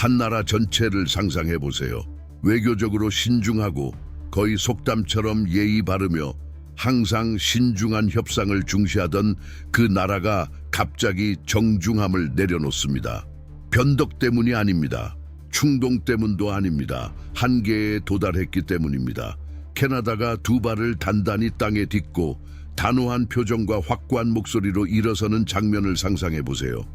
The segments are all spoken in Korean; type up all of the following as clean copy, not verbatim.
한 나라 전체를 상상해 보세요. 외교적으로 신중하고 거의 속담처럼 예의 바르며 항상 신중한 협상을 중시하던 그 나라가 갑자기 정중함을 내려놓습니다. 변덕 때문이 아닙니다. 충동 때문도 아닙니다. 한계에 도달했기 때문입니다. 캐나다가 두 발을 단단히 땅에 딛고 단호한 표정과 확고한 목소리로 일어서는 장면을 상상해 보세요.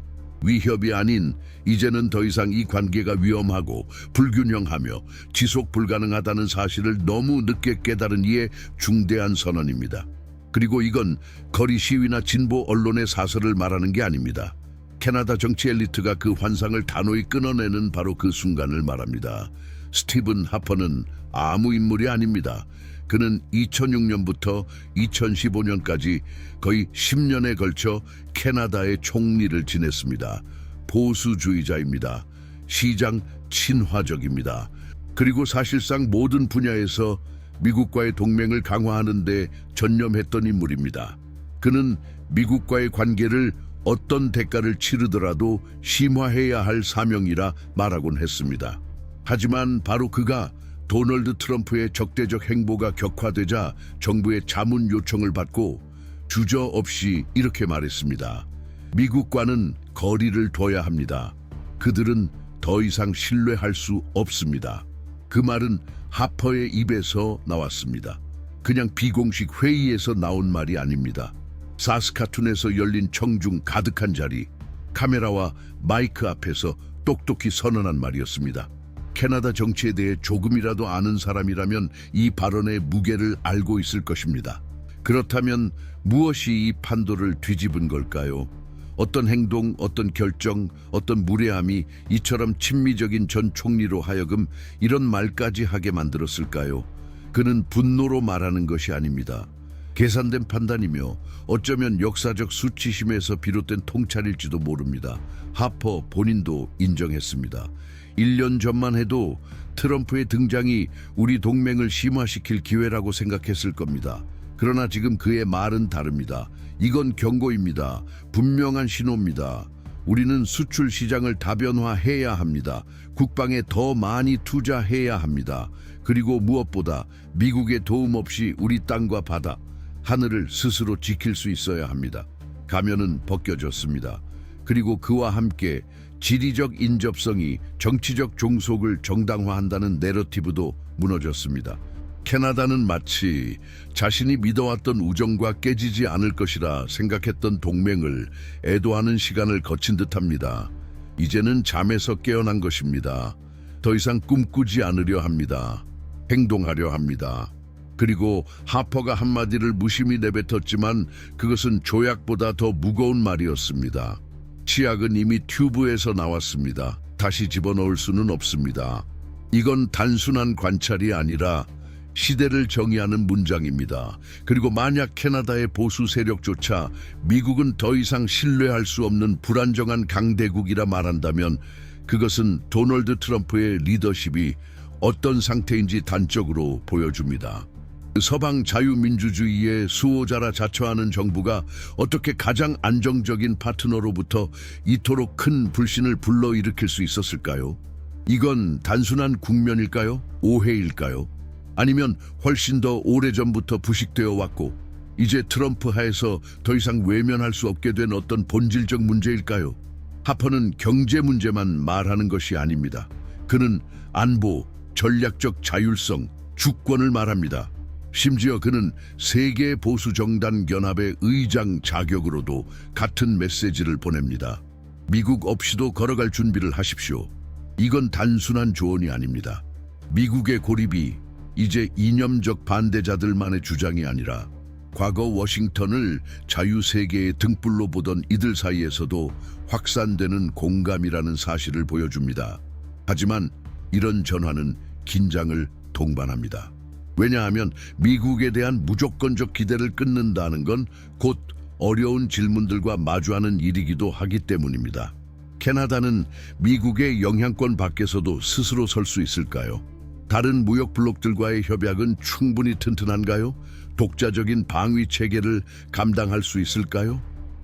위협이 아닌 이제는 더 이상 이 관계가 위험하고 불균형하며 지속 불가능하다는 사실을 너무 늦게 깨달은 이의 중대한 선언입니다. 그리고 이건 거리 시위나 진보 언론의 사설을 말하는 게 아닙니다. 캐나다 정치 엘리트가 그 환상을 단호히 끊어내는 바로 그 순간을 말합니다. 스티븐 하퍼는 아무 인물이 아닙니다. 그는 2006년부터 2015년까지 거의 10년에 걸쳐 캐나다의 총리를 지냈습니다. 보수주의자입니다. 시장 친화적입니다. 그리고 사실상 모든 분야에서 미국과의 동맹을 강화하는 데 전념했던 인물입니다. 그는 미국과의 관계를 어떤 대가를 치르더라도 심화해야 할 사명이라 말하곤 했습니다. 하지만 바로 그가 도널드 트럼프의 적대적 행보가 격화되자 정부의 자문 요청을 받고 주저없이 이렇게 말했습니다. 미국과는 거리를 둬야 합니다. 그들은 더 이상 신뢰할 수 없습니다. 그 말은 하퍼의 입에서 나왔습니다. 그냥 비공식 회의에서 나온 말이 아닙니다. 사스카툰에서 열린 청중 가득한 자리, 카메라와 마이크 앞에서 똑똑히 선언한 말이었습니다. 캐나다 정치에 대해 조금이라도 아는 사람이라면 이 발언의 무게를 알고 있을 것입니다. 그렇다면 무엇이 이 판도를 뒤집은 걸까요? 어떤 행동, 어떤 결정, 어떤 무례함이 이처럼 친미적인 전 총리로 하여금 이런 말까지 하게 만들었을까요? 그는 분노로 말하는 것이 아닙니다. 계산된 판단이며 어쩌면 역사적 수치심에서 비롯된 통찰일지도 모릅니다. 하퍼 본인도 인정했습니다. 1년 전만 해도 트럼프의 등장이 우리 동맹을 심화시킬 기회라고 생각했을 겁니다. 그러나 지금 그의 말은 다릅니다. 이건 경고입니다. 분명한 신호입니다. 우리는 수출 시장을 다변화해야 합니다. 국방에 더 많이 투자해야 합니다. 그리고 무엇보다 미국의 도움 없이 우리 땅과 바다, 하늘을 스스로 지킬 수 있어야 합니다. 가면은 벗겨졌습니다. 그리고 그와 함께 지리적 인접성이 정치적 종속을 정당화한다는 내러티브도 무너졌습니다. 캐나다는 마치 자신이 믿어왔던 우정과 깨지지 않을 것이라 생각했던 동맹을 애도하는 시간을 거친 듯합니다. 이제는 잠에서 깨어난 것입니다. 더 이상 꿈꾸지 않으려 합니다. 행동하려 합니다. 그리고 하퍼가 한마디를 무심히 내뱉었지만 그것은 조약보다 더 무거운 말이었습니다. 치약은 이미 튜브에서 나왔습니다. 다시 집어넣을 수는 없습니다. 이건 단순한 관찰이 아니라 시대를 정의하는 문장입니다. 그리고 만약 캐나다의 보수 세력조차 미국은 더 이상 신뢰할 수 없는 불안정한 강대국이라 말한다면 그것은 도널드 트럼프의 리더십이 어떤 상태인지 단적으로 보여줍니다. 서방 자유민주주의의 수호자라 자처하는 정부가 어떻게 가장 안정적인 파트너로부터 이토록 큰 불신을 불러일으킬 수 있었을까요? 이건 단순한 국면일까요? 오해일까요? 아니면 훨씬 더 오래전부터 부식되어 왔고 이제 트럼프 하에서 더 이상 외면할 수 없게 된 어떤 본질적 문제일까요? 하퍼는 경제 문제만 말하는 것이 아닙니다. 그는 안보, 전략적 자율성, 주권을 말합니다. 심지어 그는 세계 보수정당 연합의 의장 자격으로도 같은 메시지를 보냅니다. 미국 없이도 걸어갈 준비를 하십시오. 이건 단순한 조언이 아닙니다. 미국의 고립이 이제 이념적 반대자들만의 주장이 아니라 과거 워싱턴을 자유세계의 등불로 보던 이들 사이에서도 확산되는 공감이라는 사실을 보여줍니다. 하지만 이런 전환은 긴장을 동반합니다. 왜냐하면 미국에 대한 무조건적 기대를 끊는다는 건 곧 어려운 질문들과 마주하는 일이기도 하기 때문입니다. 캐나다는 미국의 영향권 밖에서도 스스로 설 수 있을까요? 다른 무역 블록들과의 협약은 충분히 튼튼한가요? 독자적인 방위 체계를 감당할 수 있을까요?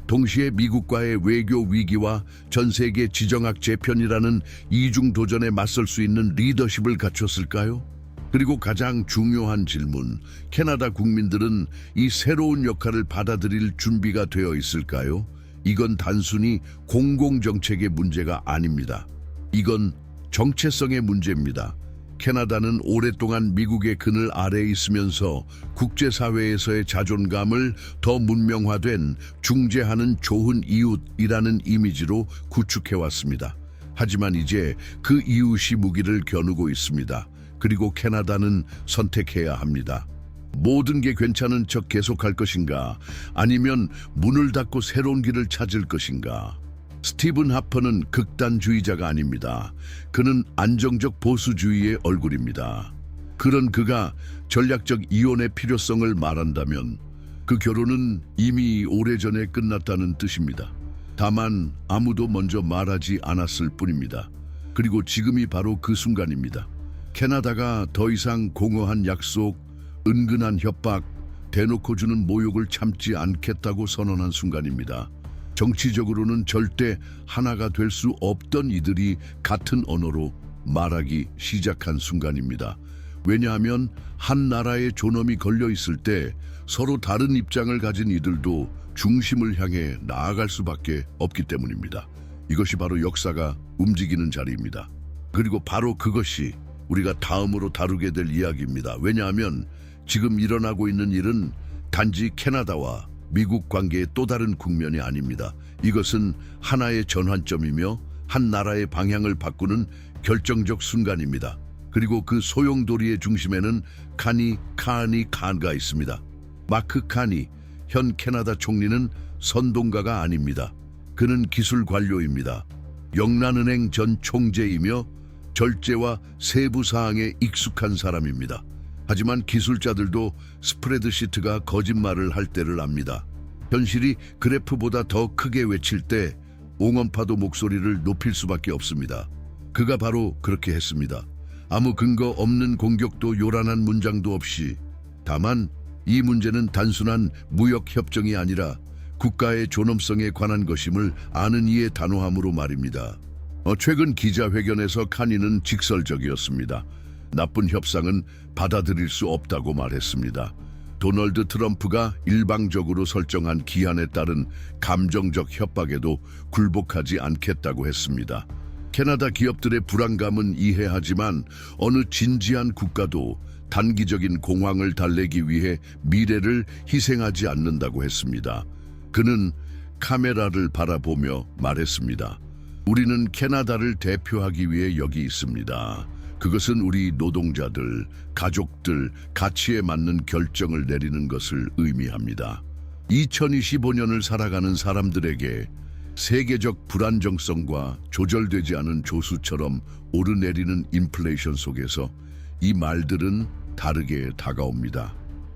동시에 미국과의 외교 위기와 전 세계 지정학 재편이라는 이중 도전에 맞설 수 있는 리더십을 갖췄을까요? 그리고 가장 중요한 질문, 캐나다 국민들은 이 새로운 역할을 받아들일 준비가 되어 있을까요? 이건 단순히 공공정책의 문제가 아닙니다. 이건 정체성의 문제입니다. 캐나다는 오랫동안 미국의 그늘 아래에 있으면서 국제사회에서의 자존감을 더 문명화된 중재하는 좋은 이웃이라는 이미지로 구축해왔습니다. 하지만 이제 그 이웃이 무기를 겨누고 있습니다. 그리고 캐나다는 선택해야 합니다. 모든 게 괜찮은 척 계속할 것인가? 아니면 문을 닫고 새로운 길을 찾을 것인가? 스티븐 하퍼는 극단주의자가 아닙니다. 그는 안정적 보수주의의 얼굴입니다. 그런 그가 전략적 이혼의 필요성을 말한다면 그 결혼은 이미 오래전에 끝났다는 뜻입니다. 다만 아무도 먼저 말하지 않았을 뿐입니다. 그리고 지금이 바로 그 순간입니다. 캐나다가 더 이상 공허한 약속, 은근한 협박, 대놓고 주는 모욕을 참지 않겠다고 선언한 순간입니다. 정치적으로는 절대 하나가 될 수 없던 이들이 같은 언어로 말하기 시작한 순간입니다. 왜냐하면 한 나라의 존엄이 걸려 있을 때 서로 다른 입장을 가진 이들도 중심을 향해 나아갈 수밖에 없기 때문입니다. 이것이 바로 역사가 움직이는 자리입니다. 그리고 바로 그것이 우리가 다음으로 다루게 될 이야기입니다. 왜냐하면 지금 일어나고 있는 일은 단지 캐나다와 미국 관계의 또 다른 국면이 아닙니다. 이것은 하나의 전환점이며 한 나라의 방향을 바꾸는 결정적 순간입니다. 그리고 그 소용돌이의 중심에는 카니 칸가 있습니다. 마크 카니, 현 캐나다 총리는 선동가가 아닙니다. 그는 기술 관료입니다. 영란은행 전 총재이며 절제와 세부 사항에 익숙한 사람입니다. 하지만 기술자들도 스프레드시트가 거짓말을 할 때를 압니다. 현실이 그래프보다 더 크게 외칠 때 옹언파도 목소리를 높일 수밖에 없습니다. 그가 바로 그렇게 했습니다. 아무 근거 없는 공격도 요란한 문장도 없이. 다만 이 문제는 단순한 무역 협정이 아니라 국가의 존엄성에 관한 것임을 아는 이의 단호함으로 말입니다. 최근 기자회견에서 카니는 직설적이었습니다. 나쁜 협상은 받아들일 수 없다고 말했습니다. 도널드 트럼프가 일방적으로 설정한 기한에 따른 감정적 협박에도 굴복하지 않겠다고 했습니다. 캐나다 기업들의 불안감은 이해하지만 어느 진지한 국가도 단기적인 공황을 달래기 위해 미래를 희생하지 않는다고 했습니다. 그는 카메라를 바라보며 말했습니다. 우리는 캐나다를 대표하기 위해 여기 있습니다. 그것은 우리 노동자들, 가족들, 가치에 맞는 결정을 내리는 것을 의미합니다. 2025년을 살아가는 사람들에게 세계적 불안정성과 조절되지 않은 조수처럼 오르내리는 인플레이션 속에서 이 말들은 다르게 다가옵니다.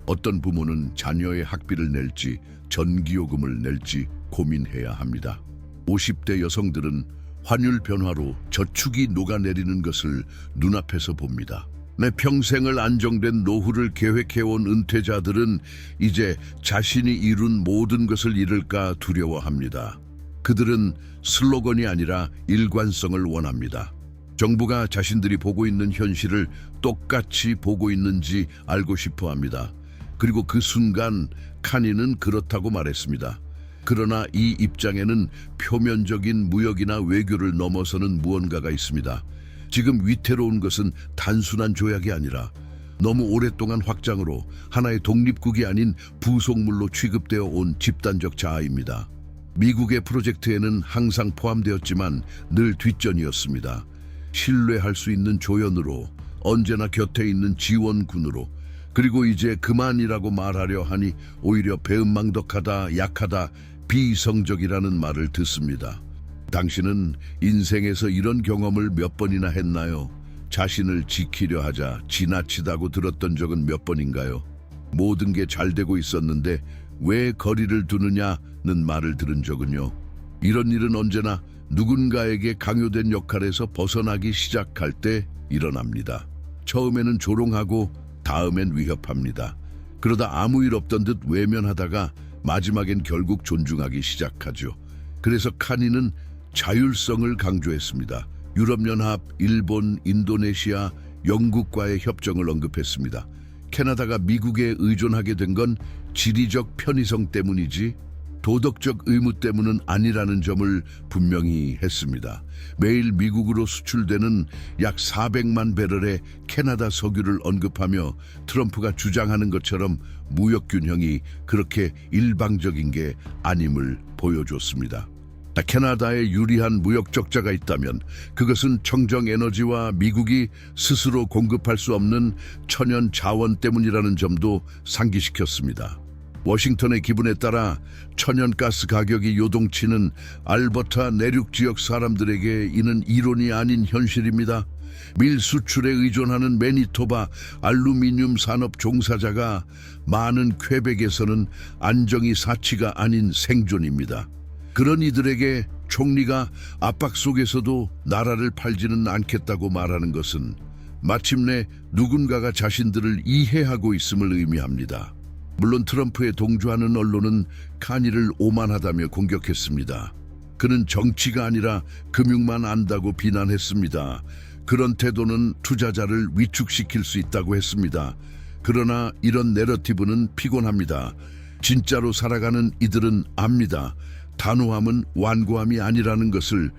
어떤 부모는 자녀의 학비를 낼지 전기요금을 낼지 고민해야 합니다. 50대 여성들은 환율 변화로 저축이 녹아내리는 것을 눈앞에서 봅니다. 내 평생을 안정된 노후를 계획해온 은퇴자들은 이제 자신이 이룬 모든 것을 잃을까 두려워합니다. 그들은 슬로건이 아니라 일관성을 원합니다. 정부가 자신들이 보고 있는 현실을 똑같이 보고 있는지 알고 싶어 합니다. 그리고 그 순간 카니는 그렇다고 말했습니다. 그러나 이 입장에는 표면적인 무역이나 외교를 넘어서는 무언가가 있습니다. 지금 위태로운 것은 단순한 조약이 아니라 너무 오랫동안 확장으로 하나의 독립국이 아닌 부속물로 취급되어 온 집단적 자아입니다. 미국의 프로젝트에는 항상 포함되었지만 늘 뒷전이었습니다. 신뢰할 수 있는 조연으로, 언제나 곁에 있는 지원군으로, 그리고 이제 그만이라고 말하려 하니 오히려 배은망덕하다, 약하다, 비이성적이라는 말을 듣습니다. 당신은 인생에서 이런 경험을 몇 번이나 했나요? 자신을 지키려 하자 지나치다고 들었던 적은 몇 번인가요? 모든 게 잘 되고 있었는데 왜 거리를 두느냐는 말을 들은 적은요? 이런 일은 언제나 누군가에게 강요된 역할에서 벗어나기 시작할 때 일어납니다. 처음에는 조롱하고 다음엔 위협합니다. 그러다 아무 일 없던 듯 외면하다가 마지막엔 결국 존중하기 시작하죠. 그래서 카니는 자율성을 강조했습니다. 유럽연합, 일본, 인도네시아, 영국과의 협정을 언급했습니다. 캐나다가 미국에 의존하게 된 건 지리적 편의성 때문이지 도덕적 의무 때문은 아니라는 점을 분명히 했습니다. 매일 미국으로 수출되는 약 400만 배럴의 캐나다 석유를 언급하며 트럼프가 주장하는 것처럼 무역 균형이 그렇게 일방적인 게 아님을 보여줬습니다. 캐나다에 유리한 무역 적자가 있다면 그것은 청정 에너지와 미국이 스스로 공급할 수 없는 천연 자원 때문이라는 점도 상기시켰습니다. 워싱턴의 기분에 따라 천연가스 가격이 요동치는 알버타 내륙 지역 사람들에게 이는 이론이 아닌 현실입니다. 밀 수출에 의존하는 매니토바 알루미늄 산업 종사자가 많은 퀘벡에서는 안정이 사치가 아닌 생존입니다. 그런 이들에게 총리가 압박 속에서도 나라를 팔지는 않겠다고 말하는 것은 마침내 누군가가 자신들을 이해하고 있음을 의미합니다. 물론 트럼프에 동조하는 언론은 카니를 오만하다며 공격했습니다. 그는 정치가 아니라 금융만 안다고 비난했습니다. 그런 태도는 투자자를 위축시킬 수 있다고 했습니다. 그러나 이런 내러티브는 피곤합니다. 진짜로 살아가는 이들은 압니다. 단호함은 완고함이 아니라는 것을.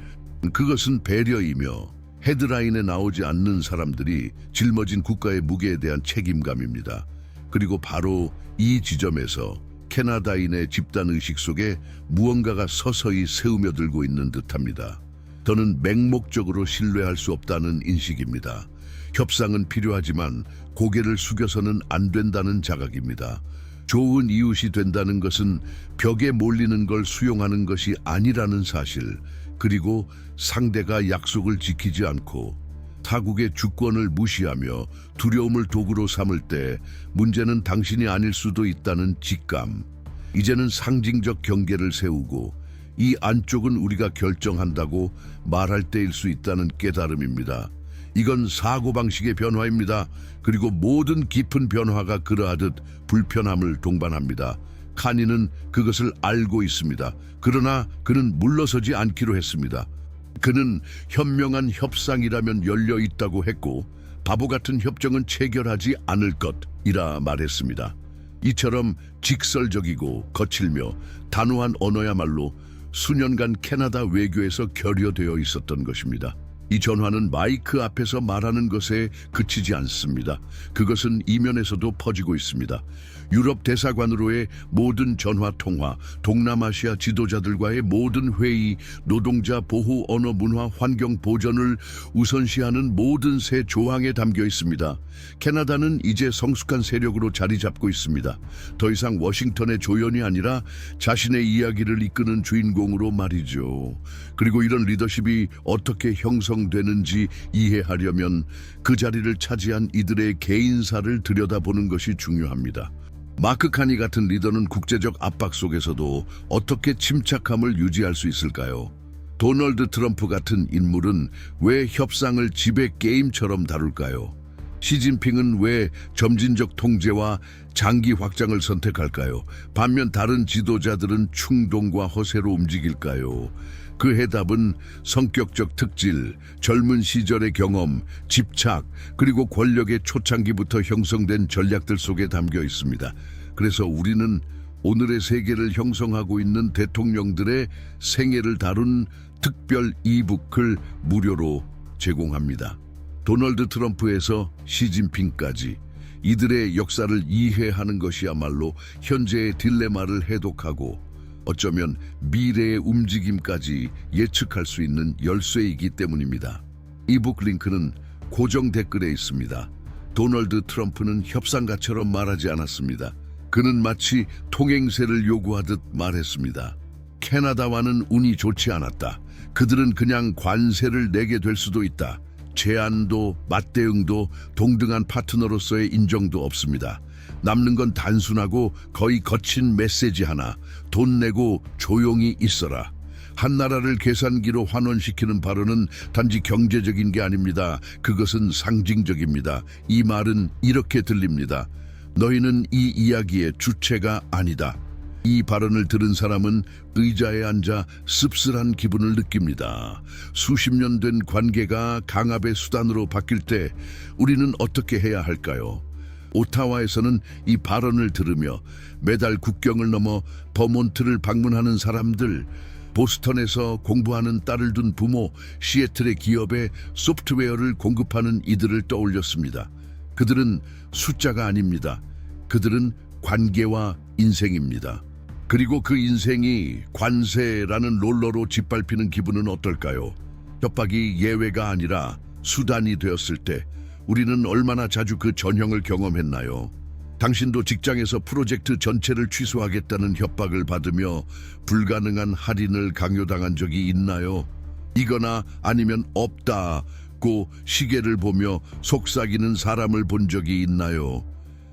그것은 배려이며 헤드라인에 나오지 않는 사람들이 짊어진 국가의 무게에 대한 책임감입니다. 그리고 바로 이 지점에서 캐나다인의 집단의식 속에 무언가가 서서히 새우며들고 있는 듯합니다. 저는 맹목적으로 신뢰할 수 없다는 인식입니다. 협상은 필요하지만 고개를 숙여서는 안 된다는 자각입니다. 좋은 이웃이 된다는 것은 벽에 몰리는 걸 수용하는 것이 아니라는 사실, 그리고 상대가 약속을 지키지 않고 타국의 주권을 무시하며 두려움을 도구로 삼을 때 문제는 당신이 아닐 수도 있다는 직감. 이제는 상징적 경계를 세우고 이 안쪽은 우리가 결정한다고 말할 때일 수 있다는 깨달음입니다. 이건 사고방식의 변화입니다. 그리고 모든 깊은 변화가 그러하듯 불편함을 동반합니다. 카니는 그것을 알고 있습니다. 그러나 그는 물러서지 않기로 했습니다. 그는 현명한 협상이라면 열려 있다고 했고 바보 같은 협정은 체결하지 않을 것이라 말했습니다. 이처럼 직설적이고 거칠며 단호한 언어야말로 수년간 캐나다 외교에서 결여되어 있었던 것입니다. 이 전화는 마이크 앞에서 말하는 것에 그치지 않습니다. 그것은 이면에서도 퍼지고 있습니다. 유럽 대사관으로의 모든 전화 통화, 동남아시아 지도자들과의 모든 회의, 노동자 보호, 언어 문화, 환경 보전을 우선시하는 모든 새 조항에 담겨 있습니다. 캐나다는 이제 성숙한 세력으로 자리 잡고 있습니다. 더 이상 워싱턴의 조연이 아니라 자신의 이야기를 이끄는 주인공으로 말이죠. 그리고 이런 리더십이 어떻게 형성되는지 이해하려면 그 자리를 차지한 이들의 개인사를 들여다보는 것이 중요합니다. 마크 카니 같은 리더는 국제적 압박 속에서도 어떻게 침착함을 유지할 수 있을까요? 도널드 트럼프 같은 인물은 왜 협상을 지배 게임처럼 다룰까요? 시진핑은 왜 점진적 통제와 장기 확장을 선택할까요? 반면 다른 지도자들은 충동과 허세로 움직일까요? 그 해답은 성격적 특질, 젊은 시절의 경험, 집착, 그리고 권력의 초창기부터 형성된 전략들 속에 담겨 있습니다. 그래서 우리는 오늘의 세계를 형성하고 있는 대통령들의 생애를 다룬 특별 이북을 무료로 제공합니다. 도널드 트럼프에서 시진핑까지 이들의 역사를 이해하는 것이야말로 현재의 딜레마를 해독하고 어쩌면 미래의 움직임까지 예측할 수 있는 열쇠이기 때문입니다. 이북 링크는 고정 댓글에 있습니다. 도널드 트럼프는 협상가처럼 말하지 않았습니다. 그는 마치 통행세를 요구하듯 말했습니다. 캐나다와는 운이 좋지 않았다. 그들은 그냥 관세를 내게 될 수도 있다. 제안도 맞대응도 동등한 파트너로서의 인정도 없습니다. 남는 건 단순하고 거의 거친 메시지 하나. 돈 내고 조용히 있어라. 한 나라를 계산기로 환원시키는 발언은 단지 경제적인 게 아닙니다. 그것은 상징적입니다. 이 말은 이렇게 들립니다. 너희는 이 이야기의 주체가 아니다. 이 발언을 들은 사람은 의자에 앉아 씁쓸한 기분을 느낍니다. 수십 년 된 관계가 강압의 수단으로 바뀔 때 우리는 어떻게 해야 할까요? 오타와에서는 이 발언을 들으며 매달 국경을 넘어 버몬트를 방문하는 사람들, 보스턴에서 공부하는 딸을 둔 부모, 시애틀의 기업에 소프트웨어를 공급하는 이들을 떠올렸습니다. 그들은 숫자가 아닙니다. 그들은 관계와 인생입니다. 그리고 그 인생이 관세라는 롤러로 짓밟히는 기분은 어떨까요? 협박이 예외가 아니라 수단이 되었을 때 우리는 얼마나 자주 그 전형을 경험했나요? 당신도 직장에서 프로젝트 전체를 취소하겠다는 협박을 받으며 불가능한 할인을 강요당한 적이 있나요? 이거나 아니면 없다고 시계를 보며 속삭이는 사람을 본 적이 있나요?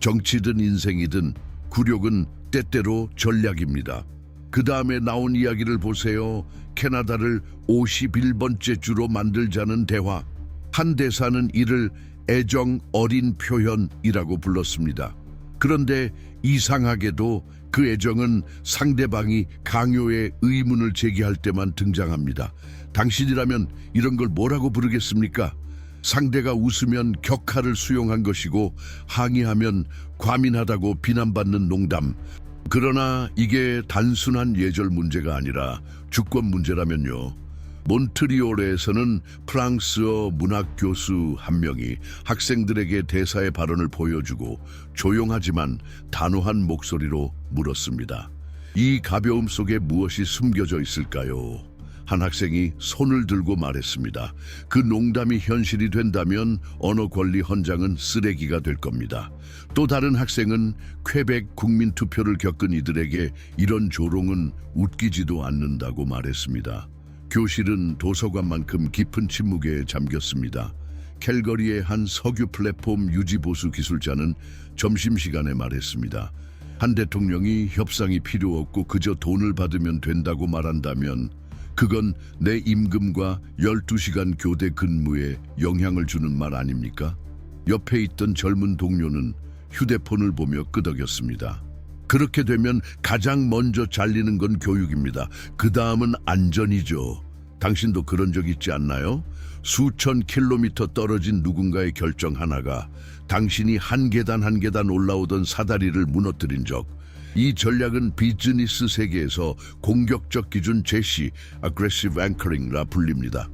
정치든 인생이든 굴욕은 때때로 전략입니다. 그 다음에 나온 이야기를 보세요. 캐나다를 51번째 주로 만들자는 대화. 한 대사는 이를 애정 어린 표현이라고 불렀습니다. 그런데 이상하게도 그 애정은 상대방이 강요의 의문을 제기할 때만 등장합니다. 당신이라면 이런 걸 뭐라고 부르겠습니까? 상대가 웃으면 격하를 수용한 것이고 항의하면 과민하다고 비난받는 농담. 그러나 이게 단순한 예절 문제가 아니라 주권 문제라면요. 몬트리올에서는 프랑스어 문학 교수 한 명이 학생들에게 대사의 발언을 보여주고 조용하지만 단호한 목소리로 물었습니다. 이 가벼움 속에 무엇이 숨겨져 있을까요? 한 학생이 손을 들고 말했습니다. 그 농담이 현실이 된다면 언어 권리 헌장은 쓰레기가 될 겁니다. 또 다른 학생은 퀘벡 국민 투표를 겪은 이들에게 이런 조롱은 웃기지도 않는다고 말했습니다. 교실은 도서관만큼 깊은 침묵에 잠겼습니다. 캘거리의 한 석유 플랫폼 유지보수 기술자는 점심시간에 말했습니다. 한 대통령이 협상이 필요 없고 그저 돈을 받으면 된다고 말한다면 그건 내 임금과 12시간 교대 근무에 영향을 주는 말 아닙니까? 옆에 있던 젊은 동료는 휴대폰을 보며 끄덕였습니다. 그렇게 되면 가장 먼저 잘리는 건 교육입니다. 그 다음은 안전이죠. 당신도 그런 적 있지 않나요? 수천 킬로미터 떨어진 누군가의 결정 하나가 당신이 한 계단 한 계단 올라오던 사다리를 무너뜨린 적. 이 전략은 비즈니스 세계에서 공격적 기준 제시, aggressive anchoring라 불립니다.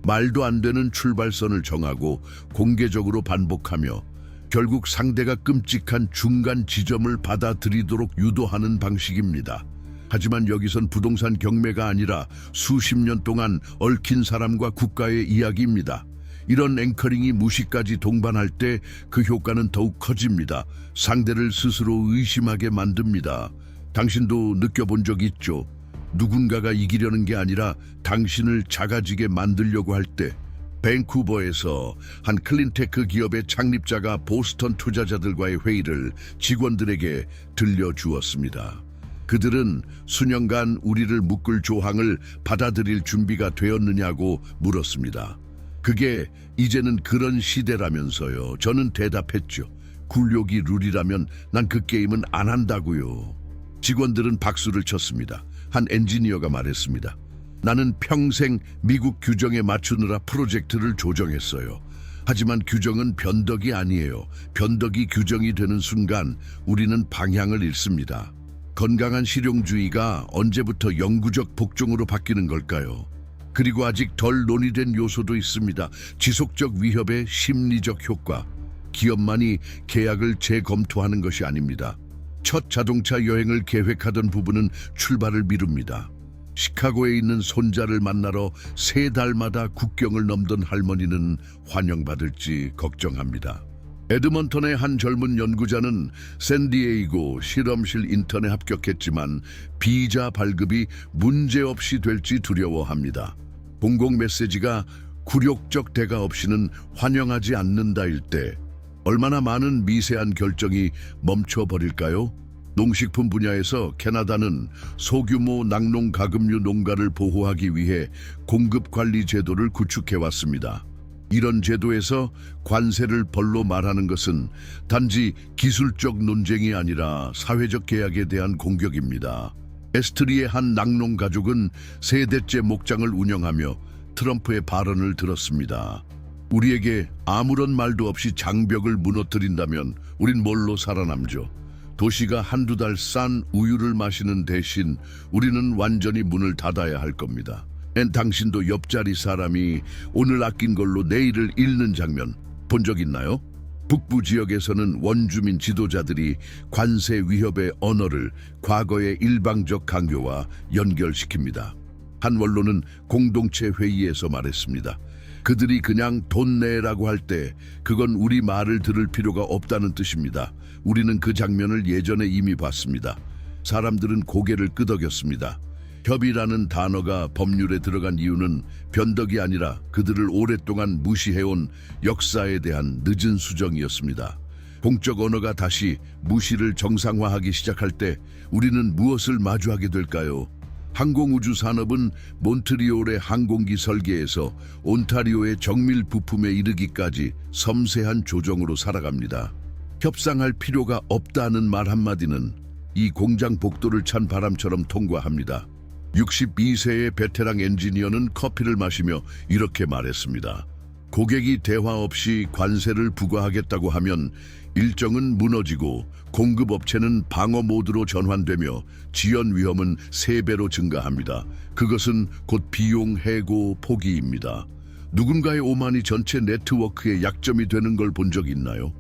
말도 안 되는 출발선을 정하고 공개적으로 반복하며 결국 상대가 끔찍한 중간 지점을 받아들이도록 유도하는 방식입니다. 하지만 여기선 부동산 경매가 아니라 수십 년 동안 얽힌 사람과 국가의 이야기입니다. 이런 앵커링이 무시까지 동반할 때 그 효과는 더욱 커집니다. 상대를 스스로 의심하게 만듭니다. 당신도 느껴본 적 있죠? 누군가가 이기려는 게 아니라 당신을 작아지게 만들려고 할 때. 밴쿠버에서 한 클린테크 기업의 창립자가 보스턴 투자자들과의 회의를 직원들에게 들려주었습니다. 그들은 수년간 우리를 묶을 조항을 받아들일 준비가 되었느냐고 물었습니다. 그게 이제는 그런 시대라면서요. 저는 대답했죠. 굴욕이 룰이라면 난 그 게임은 안 한다고요. 직원들은 박수를 쳤습니다. 한 엔지니어가 말했습니다. 나는 평생 미국 규정에 맞추느라 프로젝트를 조정했어요. 하지만 규정은 변덕이 아니에요. 변덕이 규정이 되는 순간 우리는 방향을 잃습니다. 건강한 실용주의가 언제부터 영구적 복종으로 바뀌는 걸까요? 그리고 아직 덜 논의된 요소도 있습니다. 지속적 위협의 심리적 효과. 기업만이 계약을 재검토하는 것이 아닙니다. 첫 자동차 여행을 계획하던 부부는 출발을 미룹니다. 시카고에 있는 손자를 만나러 3달마다 국경을 넘던 할머니는 환영받을지 걱정합니다. 에드먼턴의 한 젊은 연구자는 샌디에이고 실험실 인턴에 합격했지만 비자 발급이 문제없이 될지 두려워합니다. 공공 메시지가 굴욕적 대가 없이는 환영하지 않는다일 때 얼마나 많은 미세한 결정이 멈춰버릴까요? 농식품 분야에서 캐나다는 소규모 낙농 가금류 농가를 보호하기 위해 공급 관리 제도를 구축해왔습니다. 이런 제도에서 관세를 벌로 말하는 것은 단지 기술적 논쟁이 아니라 사회적 계약에 대한 공격입니다. 에스트리의 한 낙농 가족은 세대째 목장을 운영하며 트럼프의 발언을 들었습니다. 우리에게 아무런 말도 없이 장벽을 무너뜨린다면 우린 뭘로 살아남죠? 도시가 한두 달 싼 우유를 마시는 대신 우리는 완전히 문을 닫아야 할 겁니다. 당신도 옆자리 사람이 오늘 아낀 걸로 내일을 잃는 장면 본 적 있나요? 북부 지역에서는 원주민 지도자들이 관세 위협의 언어를 과거의 일방적 강요와 연결시킵니다. 한 원로는 공동체 회의에서 말했습니다. 그들이 그냥 돈 내라고 할 때 그건 우리 말을 들을 필요가 없다는 뜻입니다. 우리는 그 장면을 예전에 이미 봤습니다. 사람들은 고개를 끄덕였습니다. 협의라는 단어가 법률에 들어간 이유는 변덕이 아니라 그들을 오랫동안 무시해온 역사에 대한 늦은 수정이었습니다. 공적 언어가 다시 무시를 정상화하기 시작할 때 우리는 무엇을 마주하게 될까요? 항공우주 산업은 몬트리올의 항공기 설계에서 온타리오의 정밀 부품에 이르기까지 섬세한 조정으로 살아갑니다. 협상할 필요가 없다는 말 한마디는 이 공장 복도를 찬 바람처럼 통과합니다. 62세의 베테랑 엔지니어는 커피를 마시며 이렇게 말했습니다. 고객이 대화 없이 관세를 부과하겠다고 하면 일정은 무너지고 공급업체는 방어 모드로 전환되며 지연 위험은 3배로 증가합니다. 그것은 곧 비용 해고 포기입니다. 누군가의 오만이 전체 네트워크의 약점이 되는 걸 본 적 있나요?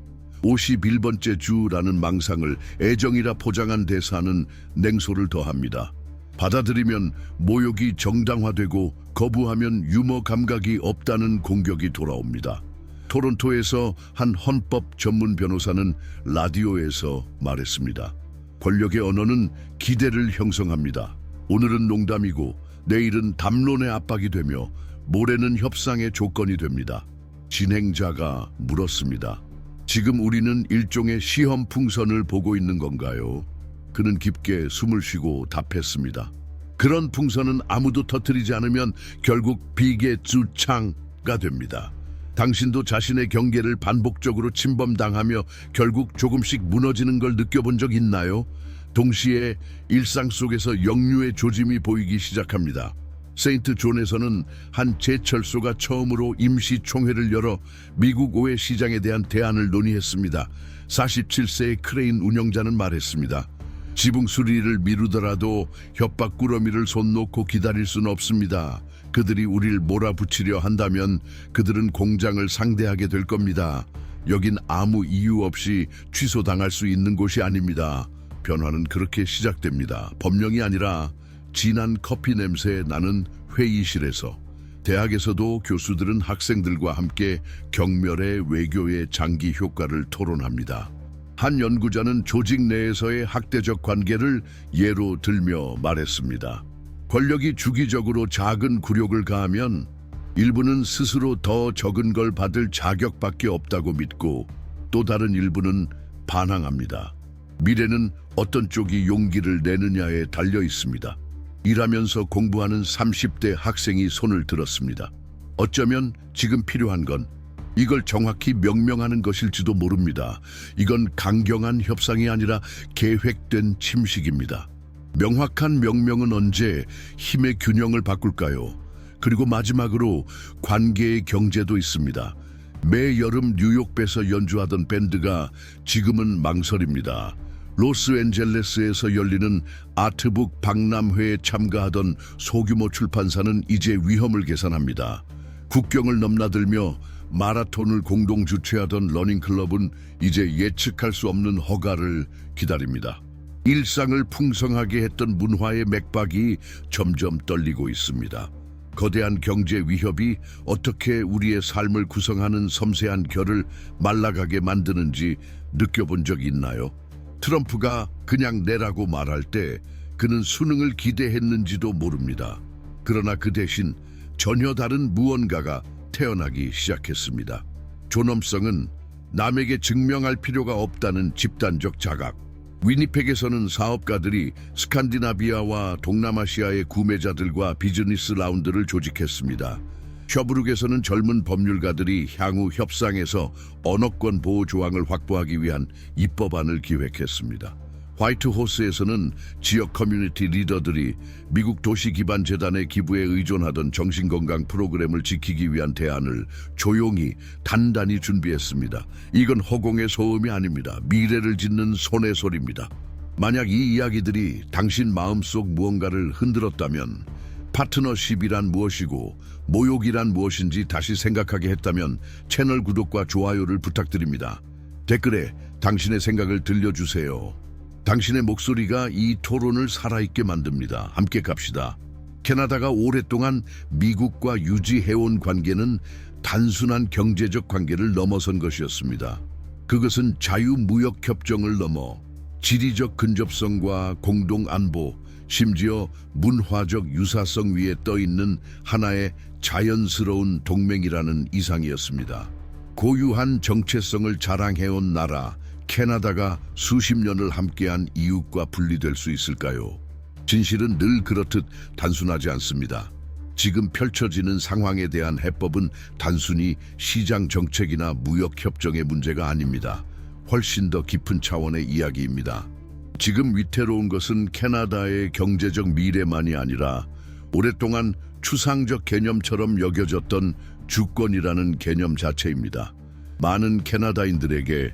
51번째 주라는 망상을 애정이라 포장한 대사는 냉소를 더합니다. 받아들이면 모욕이 정당화되고 거부하면 유머 감각이 없다는 공격이 돌아옵니다. 토론토에서 한 헌법 전문 변호사는 라디오에서 말했습니다. 권력의 언어는 기대를 형성합니다. 오늘은 농담이고 내일은 담론의 압박이 되며 모레는 협상의 조건이 됩니다. 진행자가 물었습니다. 지금 우리는 일종의 시험 풍선을 보고 있는 건가요? 그는 깊게 숨을 쉬고 답했습니다. 그런 풍선은 아무도 터뜨리지 않으면 결국 비계주창가 됩니다. 당신도 자신의 경계를 반복적으로 침범당하며 결국 조금씩 무너지는 걸 느껴본 적 있나요? 동시에 일상 속에서 역류의 조짐이 보이기 시작합니다. 세인트 존에서는 한 제철소가 처음으로 임시 총회를 열어 미국 오해 시장에 대한 대안을 논의했습니다. 47세의 크레인 운영자는 말했습니다. 지붕 수리를 미루더라도 협박 꾸러미를 손 놓고 기다릴 수는 없습니다. 그들이 우리를 몰아붙이려 한다면 그들은 공장을 상대하게 될 겁니다. 여긴 아무 이유 없이 취소당할 수 있는 곳이 아닙니다. 변화는 그렇게 시작됩니다. 법령이 아니라 진한 커피 냄새에 나는 회의실에서. 대학에서도 교수들은 학생들과 함께 경멸의 외교의 장기 효과를 토론합니다. 한 연구자는 조직 내에서의 학대적 관계를 예로 들며 말했습니다. 권력이 주기적으로 작은 굴욕을 가하면 일부는 스스로 더 적은 걸 받을 자격밖에 없다고 믿고 또 다른 일부는 반항합니다. 미래는 어떤 쪽이 용기를 내느냐에 달려 있습니다. 일하면서 공부하는 30대 학생이 손을 들었습니다. 어쩌면 지금 필요한 건 이걸 정확히 명명하는 것일지도 모릅니다. 이건 강경한 협상이 아니라 계획된 침식입니다. 명확한 명명은 언제 힘의 균형을 바꿀까요? 그리고 마지막으로 관계의 경제도 있습니다. 매 여름 뉴욕에서 연주하던 밴드가 지금은 망설입니다. 로스앤젤레스에서 열리는 아트북 박람회에 참가하던 소규모 출판사는 이제 위험을 계산합니다. 국경을 넘나들며 마라톤을 공동 주최하던 러닝클럽은 이제 예측할 수 없는 허가를 기다립니다. 일상을 풍성하게 했던 문화의 맥박이 점점 떨리고 있습니다. 거대한 경제 위협이 어떻게 우리의 삶을 구성하는 섬세한 결을 말라가게 만드는지 느껴본 적 있나요? 트럼프가 그냥 내라고 말할 때 그는 수능을 기대했는지도 모릅니다. 그러나 그 대신 전혀 다른 무언가가 태어나기 시작했습니다. 존엄성은 남에게 증명할 필요가 없다는 집단적 자각. 위니펙에서는 사업가들이 스칸디나비아와 동남아시아의 구매자들과 비즈니스 라운드를 조직했습니다. 셔브룩에서는 젊은 법률가들이 향후 협상에서 언어권 보호 조항을 확보하기 위한 입법안을 기획했습니다. 화이트호스에서는 지역 커뮤니티 리더들이 미국 도시기반재단의 기부에 의존하던 정신건강 프로그램을 지키기 위한 대안을 조용히 단단히 준비했습니다. 이건 허공의 소음이 아닙니다. 미래를 짓는 손의 소리입니다. 만약 이 이야기들이 당신 마음속 무언가를 흔들었다면, 파트너십이란 무엇이고 모욕이란 무엇인지 다시 생각하게 했다면 채널 구독과 좋아요를 부탁드립니다. 댓글에 당신의 생각을 들려주세요. 당신의 목소리가 이 토론을 살아있게 만듭니다. 함께 갑시다. 캐나다가 오랫동안 미국과 유지해온 관계는 단순한 경제적 관계를 넘어선 것이었습니다. 그것은 자유무역협정을 넘어 지리적 근접성과 공동안보, 심지어 문화적 유사성 위에 떠있는 하나의 자연스러운 동맹이라는 이상이었습니다. 고유한 정체성을 자랑해온 나라 캐나다가 수십 년을 함께한 이웃과 분리될 수 있을까요? 진실은 늘 그렇듯 단순하지 않습니다. 지금 펼쳐지는 상황에 대한 해법은 단순히 시장 정책이나 무역 협정의 문제가 아닙니다. 훨씬 더 깊은 차원의 이야기입니다. 지금 위태로운 것은 캐나다의 경제적 미래만이 아니라 오랫동안 추상적 개념처럼 여겨졌던 주권이라는 개념 자체입니다. 많은 캐나다인들에게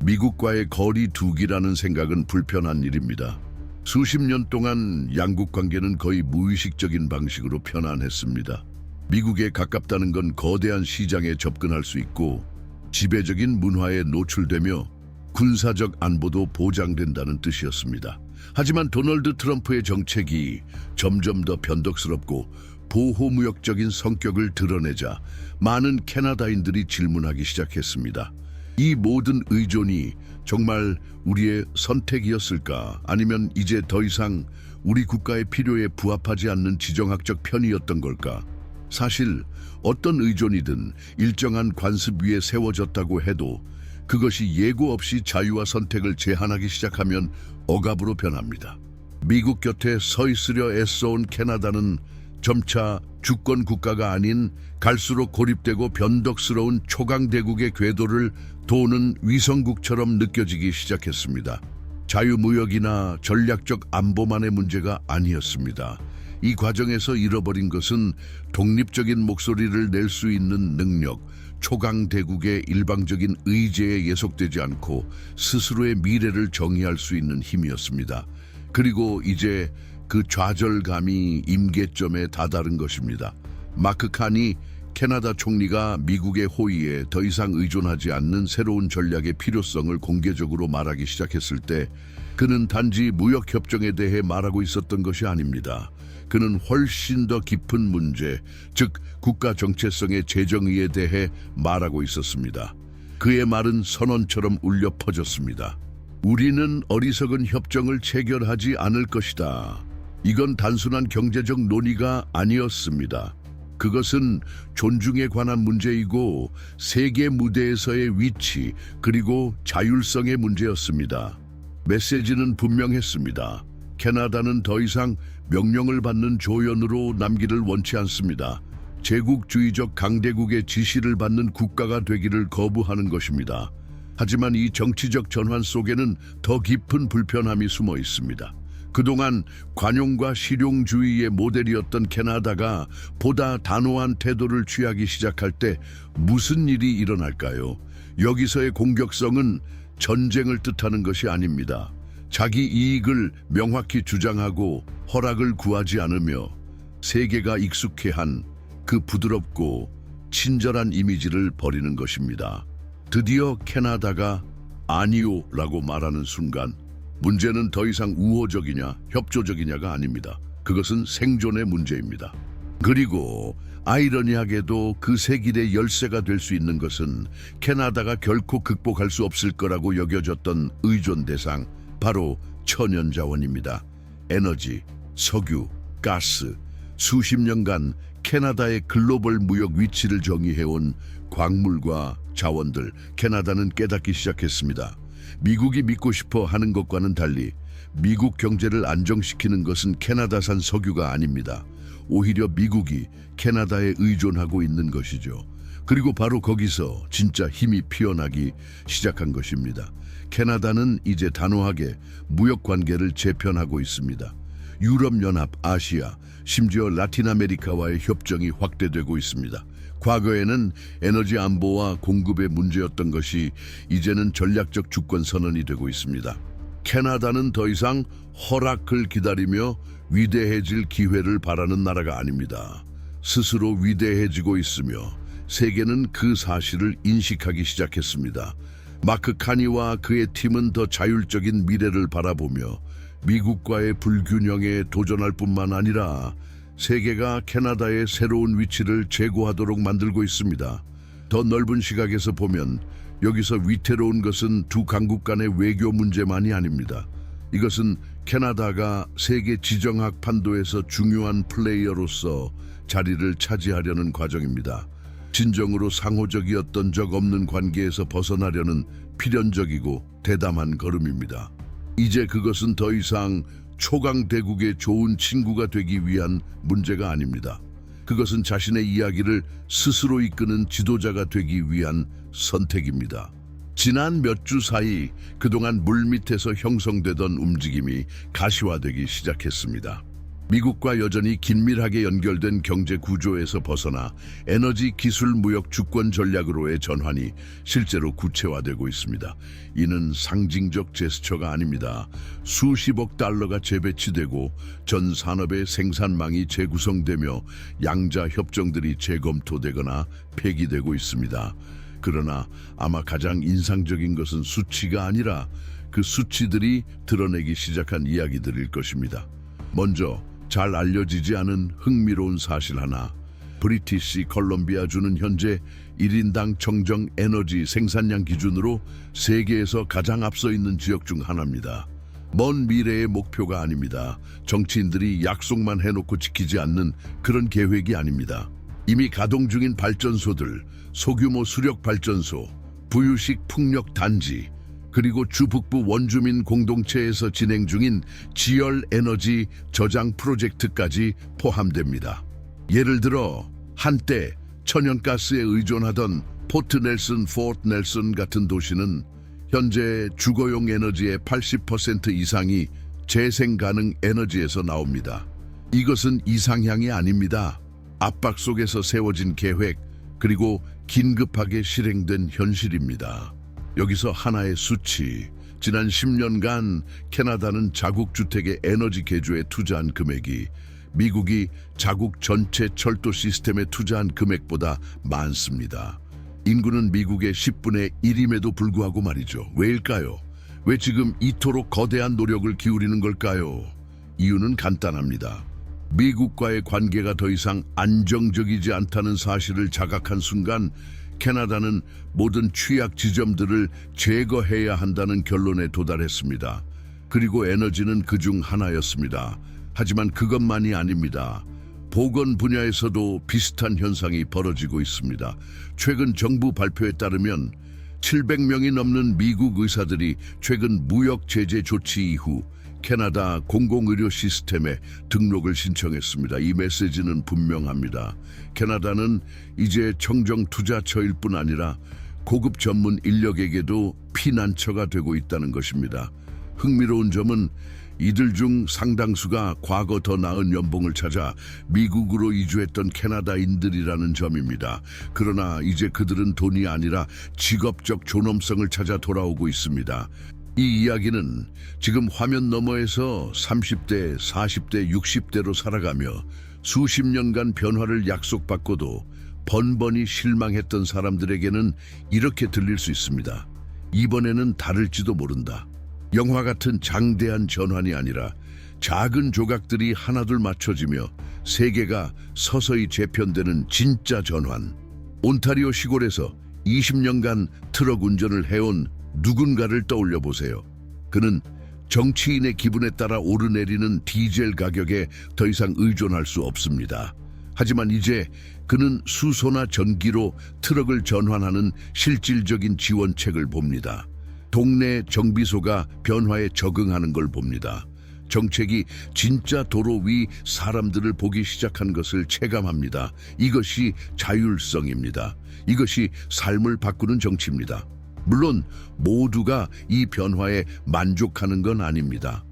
미국과의 거리 두기라는 생각은 불편한 일입니다. 수십 년 동안 양국 관계는 거의 무의식적인 방식으로 편안했습니다. 미국에 가깝다는 건 거대한 시장에 접근할 수 있고 지배적인 문화에 노출되며 군사적 안보도 보장된다는 뜻이었습니다. 하지만 도널드 트럼프의 정책이 점점 더 변덕스럽고 보호무역적인 성격을 드러내자 많은 캐나다인들이 질문하기 시작했습니다. 이 모든 의존이 정말 우리의 선택이었을까? 아니면 이제 더 이상 우리 국가의 필요에 부합하지 않는 지정학적 편의였던 걸까? 사실 어떤 의존이든 일정한 관습 위에 세워졌다고 해도 그것이 예고 없이 자유와 선택을 제한하기 시작하면 억압으로 변합니다. 미국 곁에 서 있으려 애써온 캐나다는 점차 주권 국가가 아닌 갈수록 고립되고 변덕스러운 초강대국의 궤도를 도는 위성국처럼 느껴지기 시작했습니다. 자유무역이나 전략적 안보만의 문제가 아니었습니다. 이 과정에서 잃어버린 것은 독립적인 목소리를 낼 수 있는 능력, 초강대국의 일방적인 의제에 예속되지 않고 스스로의 미래를 정의할 수 있는 힘이었습니다. 그리고 이제 그 좌절감이 임계점에 다다른 것입니다. 마크 칸이 캐나다 총리가 미국의 호의에 더 이상 의존하지 않는 새로운 전략의 필요성을 공개적으로 말하기 시작했을 때 그는 단지 무역협정에 대해 말하고 있었던 것이 아닙니다. 그는 훨씬 더 깊은 문제, 즉 국가 정체성의 재정의에 대해 말하고 있었습니다. 그의 말은 선언처럼 울려 퍼졌습니다. 우리는 어리석은 협정을 체결하지 않을 것이다. 이건 단순한 경제적 논의가 아니었습니다. 그것은 존중에 관한 문제이고 세계 무대에서의 위치 그리고 자율성의 문제였습니다. 메시지는 분명했습니다. 캐나다는 더 이상 명령을 받는 조연으로 남기를 원치 않습니다. 제국주의적 강대국의 지시를 받는 국가가 되기를 거부하는 것입니다. 하지만 이 정치적 전환 속에는 더 깊은 불편함이 숨어 있습니다. 그동안 관용과 실용주의의 모델이었던 캐나다가 보다 단호한 태도를 취하기 시작할 때 무슨 일이 일어날까요? 여기서의 공격성은 전쟁을 뜻하는 것이 아닙니다. 자기 이익을 명확히 주장하고 허락을 구하지 않으며 세계가 익숙해한 그 부드럽고 친절한 이미지를 버리는 것입니다. 드디어 캐나다가 아니오라고 말하는 순간 문제는 더 이상 우호적이냐 협조적이냐가 아닙니다. 그것은 생존의 문제입니다. 그리고 아이러니하게도 그 새 길의 열쇠가 될 수 있는 것은 캐나다가 결코 극복할 수 없을 거라고 여겨졌던 의존 대상, 바로 천연자원입니다. 에너지, 석유, 가스, 수십 년간 캐나다의 글로벌 무역 위치를 정의해온 광물과 자원들, 캐나다는 깨닫기 시작했습니다. 미국이 믿고 싶어 하는 것과는 달리 미국 경제를 안정시키는 것은 캐나다산 석유가 아닙니다. 오히려 미국이 캐나다에 의존하고 있는 것이죠. 그리고 바로 거기서 진짜 힘이 피어나기 시작한 것입니다. 캐나다는 이제 단호하게 무역 관계를 재편하고 있습니다. 유럽연합, 아시아, 심지어 라틴 아메리카와의 협정이 확대되고 있습니다. 과거에는 에너지 안보와 공급의 문제였던 것이 이제는 전략적 주권 선언이 되고 있습니다. 캐나다는 더 이상 허락을 기다리며 위대해질 기회를 바라는 나라가 아닙니다. 스스로 위대해지고 있으며 세계는 그 사실을 인식하기 시작했습니다. 마크 카니와 그의 팀은 더 자율적인 미래를 바라보며 미국과의 불균형에 도전할 뿐만 아니라 세계가 캐나다의 새로운 위치를 제고하도록 만들고 있습니다. 더 넓은 시각에서 보면 여기서 위태로운 것은 두 강국 간의 외교 문제만이 아닙니다. 이것은 캐나다가 세계 지정학 판도에서 중요한 플레이어로서 자리를 차지하려는 과정입니다. 진정으로 상호적이었던 적 없는 관계에서 벗어나려는 필연적이고 대담한 걸음입니다. 이제 그것은 더 이상 초강대국의 좋은 친구가 되기 위한 문제가 아닙니다. 그것은 자신의 이야기를 스스로 이끄는 지도자가 되기 위한 선택입니다. 지난 몇 주 사이 그동안 물밑에서 형성되던 움직임이 가시화되기 시작했습니다. 미국과 여전히 긴밀하게 연결된 경제 구조에서 벗어나 에너지 기술 무역 주권 전략으로의 전환이 실제로 구체화되고 있습니다. 이는 상징적 제스처가 아닙니다. 수십억 달러가 재배치되고 전 산업의 생산망이 재구성되며 양자 협정들이 재검토되거나 폐기되고 있습니다. 그러나 아마 가장 인상적인 것은 수치가 아니라 그 수치들이 드러내기 시작한 이야기들일 것입니다. 먼저 잘 알려지지 않은 흥미로운 사실 하나. 브리티시 컬럼비아주는 현재 1인당 청정 에너지 생산량 기준으로 세계에서 가장 앞서 있는 지역 중 하나입니다. 먼 미래의 목표가 아닙니다. 정치인들이 약속만 해놓고 지키지 않는 그런 계획이 아닙니다. 이미 가동 중인 발전소들, 소규모 수력 발전소, 부유식 풍력 단지, 그리고 주북부 원주민 공동체에서 진행 중인 지열 에너지 저장 프로젝트까지 포함됩니다. 예를 들어 한때 천연가스에 의존하던 포트 넬슨, 포트 넬슨 같은 도시는 현재 주거용 에너지의 80% 이상이 재생 가능 에너지에서 나옵니다. 이것은 이상향이 아닙니다. 압박 속에서 세워진 계획, 그리고 긴급하게 실행된 현실입니다. 여기서 하나의 수치, 지난 10년간 캐나다는 자국 주택의 에너지 개조에 투자한 금액이 미국이 자국 전체 철도 시스템에 투자한 금액보다 많습니다. 인구는 미국의 10분의 1임에도 불구하고 말이죠. 왜일까요? 왜 지금 이토록 거대한 노력을 기울이는 걸까요? 이유는 간단합니다. 미국과의 관계가 더 이상 안정적이지 않다는 사실을 자각한 순간 캐나다는 모든 취약 지점들을 제거해야 한다는 결론에 도달했습니다. 그리고 에너지는 그중 하나였습니다. 하지만 그것만이 아닙니다. 보건 분야에서도 비슷한 현상이 벌어지고 있습니다. 최근 정부 발표에 따르면 700명이 넘는 미국 의사들이 최근 무역 제재 조치 이후 캐나다 공공의료 시스템에 등록을 신청했습니다. 이 메시지는 분명합니다. 캐나다는 이제 청정 투자처일 뿐 아니라 고급 전문 인력에게도 피난처가 되고 있다는 것입니다. 흥미로운 점은 이들 중 상당수가 과거 더 나은 연봉을 찾아 미국으로 이주했던 캐나다인들이라는 점입니다. 그러나 이제 그들은 돈이 아니라 직업적 존엄성을 찾아 돌아오고 있습니다. 이 이야기는 지금 화면 너머에서 30대, 40대, 60대로 살아가며 수십 년간 변화를 약속받고도 번번이 실망했던 사람들에게는 이렇게 들릴 수 있습니다. 이번에는 다를지도 모른다. 영화 같은 장대한 전환이 아니라 작은 조각들이 하나둘 맞춰지며 세계가 서서히 재편되는 진짜 전환. 온타리오 시골에서 20년간 트럭 운전을 해온 누군가를 떠올려 보세요. 그는 정치인의 기분에 따라 오르내리는 디젤 가격에 더 이상 의존할 수 없습니다. 하지만 이제 그는 수소나 전기로 트럭을 전환하는 실질적인 지원책을 봅니다. 동네 정비소가 변화에 적응하는 걸 봅니다. 정책이 진짜 도로 위 사람들을 보기 시작한 것을 체감합니다. 이것이 자율성입니다. 이것이 삶을 바꾸는 정치입니다. 물론 모두가 이 변화에 만족하는 건 아닙니다.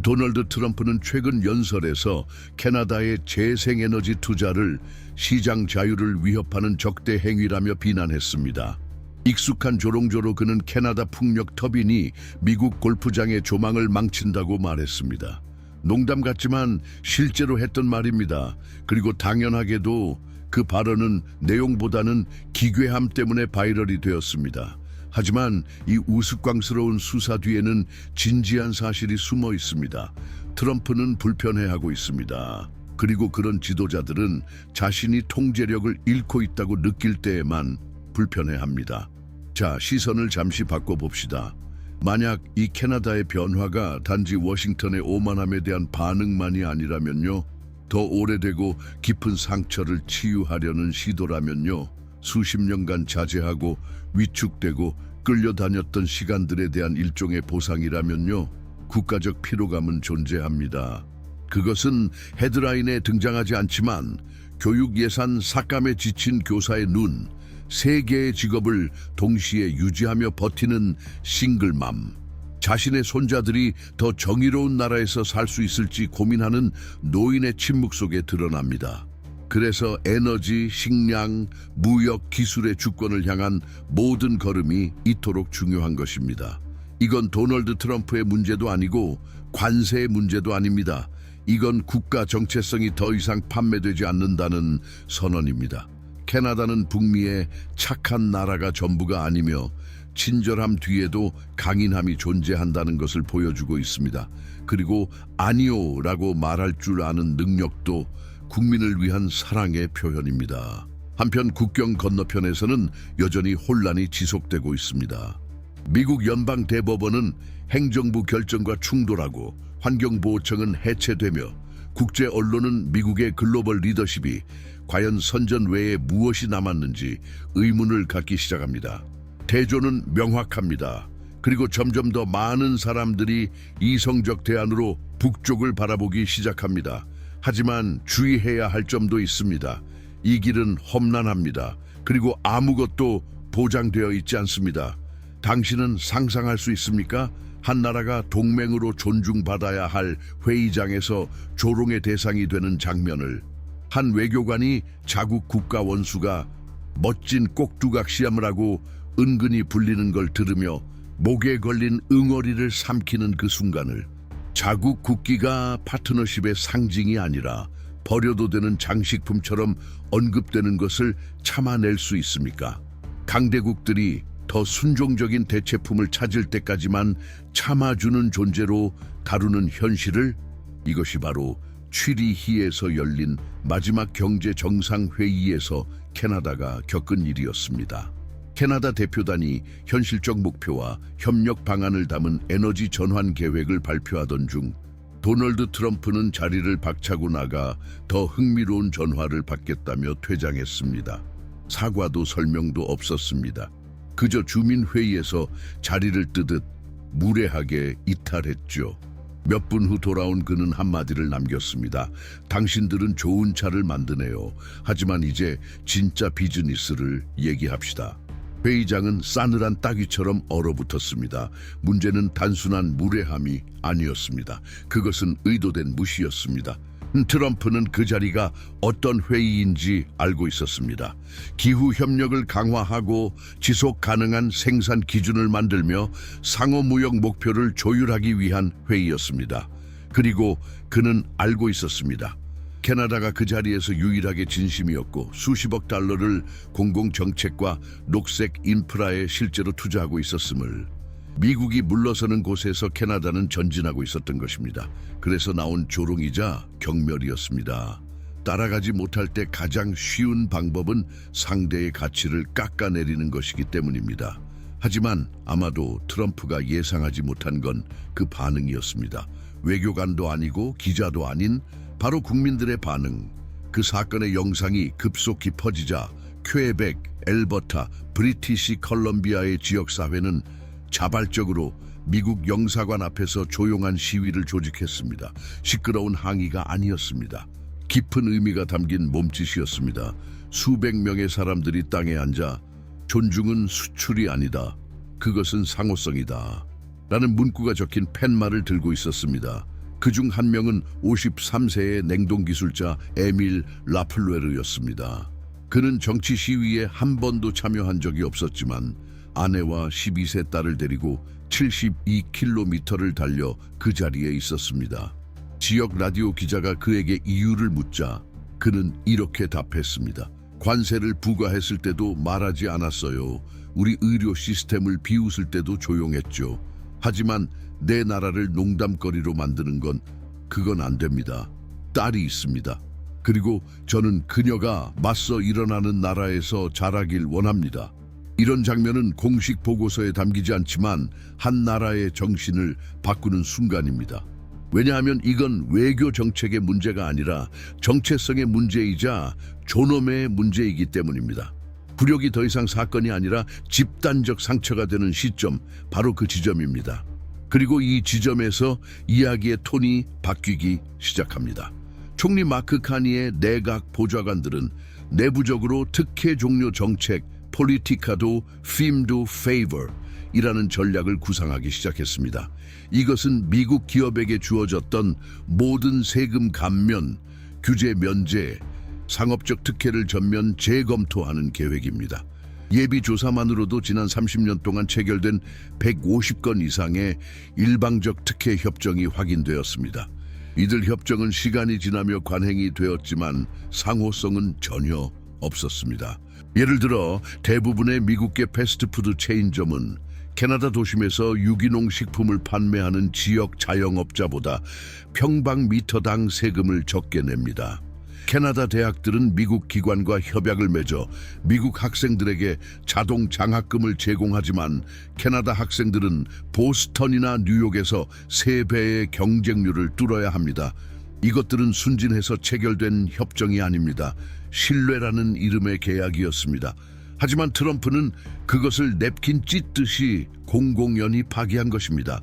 도널드 트럼프는 최근 연설에서 캐나다의 재생에너지 투자를 시장 자유를 위협하는 적대 행위라며 비난했습니다. 익숙한 조롱조로 그는 캐나다 풍력 터빈이 미국 골프장의 조망을 망친다고 말했습니다. 농담 같지만 실제로 했던 말입니다. 그리고 당연하게도 그 발언은 내용보다는 기괴함 때문에 바이럴이 되었습니다. 하지만 이 우스꽝스러운 수사 뒤에는 진지한 사실이 숨어 있습니다. 트럼프는 불편해하고 있습니다. 그리고 그런 지도자들은 자신이 통제력을 잃고 있다고 느낄 때에만 불편해합니다. 자, 시선을 잠시 바꿔봅시다. 만약 이 캐나다의 변화가 단지 워싱턴의 오만함에 대한 반응만이 아니라면요, 더 오래되고 깊은 상처를 치유하려는 시도라면요, 수십 년간 자제하고 위축되고 끌려다녔던 시간들에 대한 일종의 보상이라면요, 국가적 피로감은 존재합니다. 그것은 헤드라인에 등장하지 않지만 교육 예산 삭감에 지친 교사의 눈, 세 개의 직업을 동시에 유지하며 버티는 싱글맘, 자신의 손자들이 더 정의로운 나라에서 살 수 있을지 고민하는 노인의 침묵 속에 드러납니다. 그래서 에너지, 식량, 무역, 기술의 주권을 향한 모든 걸음이 이토록 중요한 것입니다. 이건 도널드 트럼프의 문제도 아니고 관세의 문제도 아닙니다. 이건 국가 정체성이 더 이상 판매되지 않는다는 선언입니다. 캐나다는 북미의 착한 나라가 전부가 아니며 친절함 뒤에도 강인함이 존재한다는 것을 보여주고 있습니다. 그리고 아니오라고 말할 줄 아는 능력도 국민을 위한 사랑의 표현입니다. 한편 국경 건너편에서는 여전히 혼란이 지속되고 있습니다. 미국 연방 대법원은 행정부 결정과 충돌하고 환경보호청은 해체되며 국제 언론은 미국의 글로벌 리더십이 과연 선전 외에 무엇이 남았는지 의문을 갖기 시작합니다. 대조는 명확합니다. 그리고 점점 더 많은 사람들이 이성적 대안으로 북쪽을 바라보기 시작합니다. 하지만 주의해야 할 점도 있습니다. 이 길은 험난합니다. 그리고 아무것도 보장되어 있지 않습니다. 당신은 상상할 수 있습니까? 한 나라가 동맹으로 존중받아야 할 회의장에서 조롱의 대상이 되는 장면을, 한 외교관이 자국 국가 원수가 멋진 꼭두각 시함을 하고 은근히 불리는 걸 들으며 목에 걸린 응어리를 삼키는 그 순간을, 자국 국기가 파트너십의 상징이 아니라 버려도 되는 장식품처럼 언급되는 것을 참아낼 수 있습니까? 강대국들이 더 순종적인 대체품을 찾을 때까지만 참아주는 존재로 다루는 현실을, 이것이 바로 취리히에서 열린 마지막 경제 정상회의에서 캐나다가 겪은 일이었습니다. 캐나다 대표단이 현실적 목표와 협력 방안을 담은 에너지 전환 계획을 발표하던 중 도널드 트럼프는 자리를 박차고 나가 더 흥미로운 전화를 받겠다며 퇴장했습니다. 사과도 설명도 없었습니다. 그저 주민회의에서 자리를 뜨듯 무례하게 이탈했죠. 몇 분 후 돌아온 그는 한마디를 남겼습니다. 당신들은 좋은 차를 만드네요. 하지만 이제 진짜 비즈니스를 얘기합시다. 회의장은 싸늘한 따귀처럼 얼어붙었습니다. 문제는 단순한 무례함이 아니었습니다. 그것은 의도된 무시였습니다. 트럼프는 그 자리가 어떤 회의인지 알고 있었습니다. 기후 협력을 강화하고 지속 가능한 생산 기준을 만들며 상호 무역 목표를 조율하기 위한 회의였습니다. 그리고 그는 알고 있었습니다. 캐나다가 그 자리에서 유일하게 진심이었고 수십억 달러를 공공정책과 녹색 인프라에 실제로 투자하고 있었음을, 미국이 물러서는 곳에서 캐나다는 전진하고 있었던 것입니다. 그래서 나온 조롱이자 경멸이었습니다. 따라가지 못할 때 가장 쉬운 방법은 상대의 가치를 깎아내리는 것이기 때문입니다. 하지만 아마도 트럼프가 예상하지 못한 건 그 반응이었습니다. 외교관도 아니고 기자도 아닌 바로 국민들의 반응. 그 사건의 영상이 급속히 퍼지자 퀘벡, 엘버타, 브리티시 컬럼비아의 지역사회는 자발적으로 미국 영사관 앞에서 조용한 시위를 조직했습니다. 시끄러운 항의가 아니었습니다. 깊은 의미가 담긴 몸짓이었습니다. 수백 명의 사람들이 땅에 앉아 존중은 수출이 아니다. 그것은 상호성이다. 라는 문구가 적힌 팻말을 들고 있었습니다. 그중 한 명은 53세의 냉동기술자 에밀 라플레르였습니다. 그는 정치 시위에 한 번도 참여한 적이 없었지만 아내와 12세 딸을 데리고 72km를 달려 그 자리에 있었습니다. 지역 라디오 기자가 그에게 이유를 묻자 그는 이렇게 답했습니다. 관세를 부과했을 때도 말하지 않았어요. 우리 의료 시스템을 비웃을 때도 조용했죠. 하지만 내 나라를 농담거리로 만드는 그건 안 됩니다. 딸이 있습니다. 그리고 저는 그녀가 맞서 일어나는 나라에서 자라길 원합니다. 이런 장면은 공식 보고서에 담기지 않지만 한 나라의 정신을 바꾸는 순간입니다. 왜냐하면 이건 외교 정책의 문제가 아니라 정체성의 문제이자 존엄의 문제이기 때문입니다. 굴욕이 더 이상 사건이 아니라 집단적 상처가 되는 시점, 바로 그 지점입니다. 그리고 이 지점에서 이야기의 톤이 바뀌기 시작합니다. 총리 마크 카니의 내각 보좌관들은 내부적으로 특혜 종료 정책, 폴리티카도 핌도 페이버 이라는 전략을 구상하기 시작했습니다. 이것은 미국 기업에게 주어졌던 모든 세금 감면, 규제 면제, 상업적 특혜를 전면 재검토하는 계획입니다. 예비 조사만으로도 지난 30년 동안 체결된 150건 이상의 일방적 특혜 협정이 확인되었습니다. 이들 협정은 시간이 지나며 관행이 되었지만 상호성은 전혀 없었습니다. 예를 들어 대부분의 미국계 패스트푸드 체인점은 캐나다 도심에서 유기농 식품을 판매하는 지역 자영업자보다 평방미터당 세금을 적게 냅니다. 캐나다 대학들은 미국 기관과 협약을 맺어 미국 학생들에게 자동 장학금을 제공하지만 캐나다 학생들은 보스턴이나 뉴욕에서 3배의 경쟁률을 뚫어야 합니다. 이것들은 순진해서 체결된 협정이 아닙니다. 신뢰라는 이름의 계약이었습니다. 하지만 트럼프는 그것을 냅킨 찢듯이 공공연히 파기한 것입니다.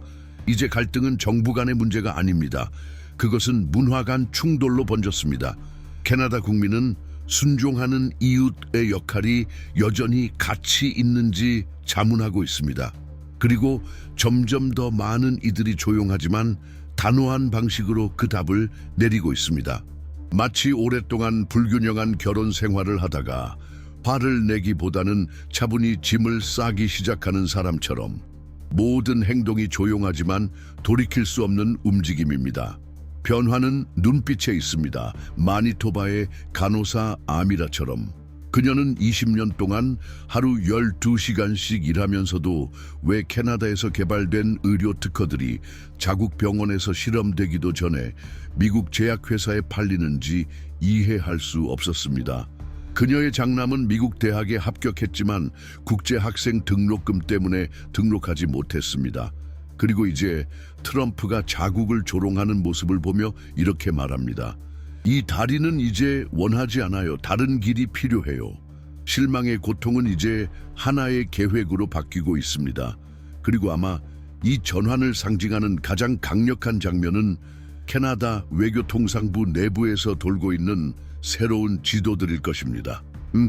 이제 갈등은 정부 간의 문제가 아닙니다. 그것은 문화 간 충돌로 번졌습니다. 캐나다 국민은 순종하는 이웃의 역할이 여전히 가치 있는지 자문하고 있습니다. 그리고 점점 더 많은 이들이 조용하지만 단호한 방식으로 그 답을 내리고 있습니다. 마치 오랫동안 불균형한 결혼 생활을 하다가 화를 내기보다는 차분히 짐을 싸기 시작하는 사람처럼 모든 행동이 조용하지만 돌이킬 수 없는 움직임입니다. 변화는 눈빛에 있습니다. 마니토바의 간호사 아미라처럼 그녀는 20년 동안 하루 12시간씩 일하면서도 왜 캐나다에서 개발된 의료 특허들이 자국 병원에서 실험되기도 전에 미국 제약회사에 팔리는지 이해할 수 없었습니다. 그녀의 장남은 미국 대학에 합격했지만 국제학생 등록금 때문에 등록하지 못했습니다. 그리고 이제 트럼프가 자국을 조롱하는 모습을 보며 이렇게 말합니다. 이 다리는 이제 원하지 않아요. 다른 길이 필요해요. 실망의 고통은 이제 하나의 계획으로 바뀌고 있습니다. 그리고 아마 이 전환을 상징하는 가장 강력한 장면은 캐나다 외교통상부 내부에서 돌고 있는 새로운 지도들일 것입니다.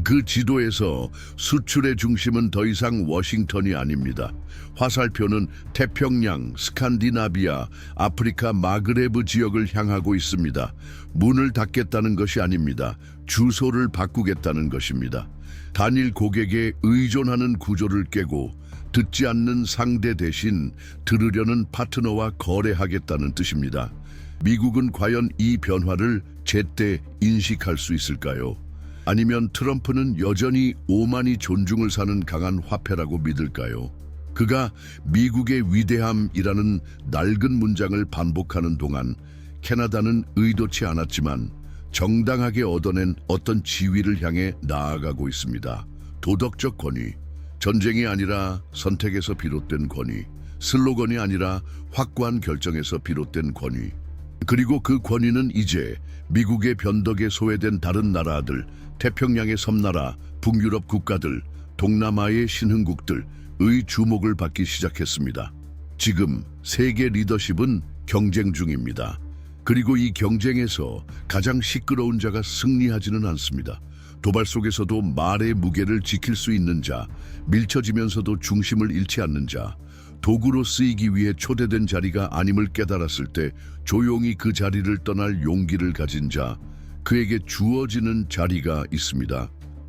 그 지도에서 수출의 중심은 더 이상 워싱턴이 아닙니다. 화살표는 태평양, 스칸디나비아, 아프리카 마그레브 지역을 향하고 있습니다. 문을 닫겠다는 것이 아닙니다. 주소를 바꾸겠다는 것입니다. 단일 고객에 의존하는 구조를 깨고 듣지 않는 상대 대신 들으려는 파트너와 거래하겠다는 뜻입니다. 미국은 과연 이 변화를 제때 인식할 수 있을까요? 아니면 트럼프는 여전히 오만이 존중을 사는 강한 화폐라고 믿을까요? 그가 미국의 위대함이라는 낡은 문장을 반복하는 동안 캐나다는 의도치 않았지만 정당하게 얻어낸 어떤 지위를 향해 나아가고 있습니다. 도덕적 권위, 전쟁이 아니라 선택에서 비롯된 권위, 슬로건이 아니라 확고한 결정에서 비롯된 권위. 그리고 그 권위는 이제 미국의 변덕에 소외된 다른 나라들, 태평양의 섬나라, 북유럽 국가들, 동남아의 신흥국들의 주목을 받기 시작했습니다. 지금 세계 리더십은 경쟁 중입니다. 그리고 이 경쟁에서 가장 시끄러운 자가 승리하지는 않습니다. 도발 속에서도 말의 무게를 지킬 수 있는 자, 밀쳐지면서도 중심을 잃지 않는 자, 도구로 쓰이기 위해 초대된 자리가 아님을 깨달았을 때 조용히 그 자리를 떠날 용기를 가진 자, 그에게 주어지는 자리가 있습니다.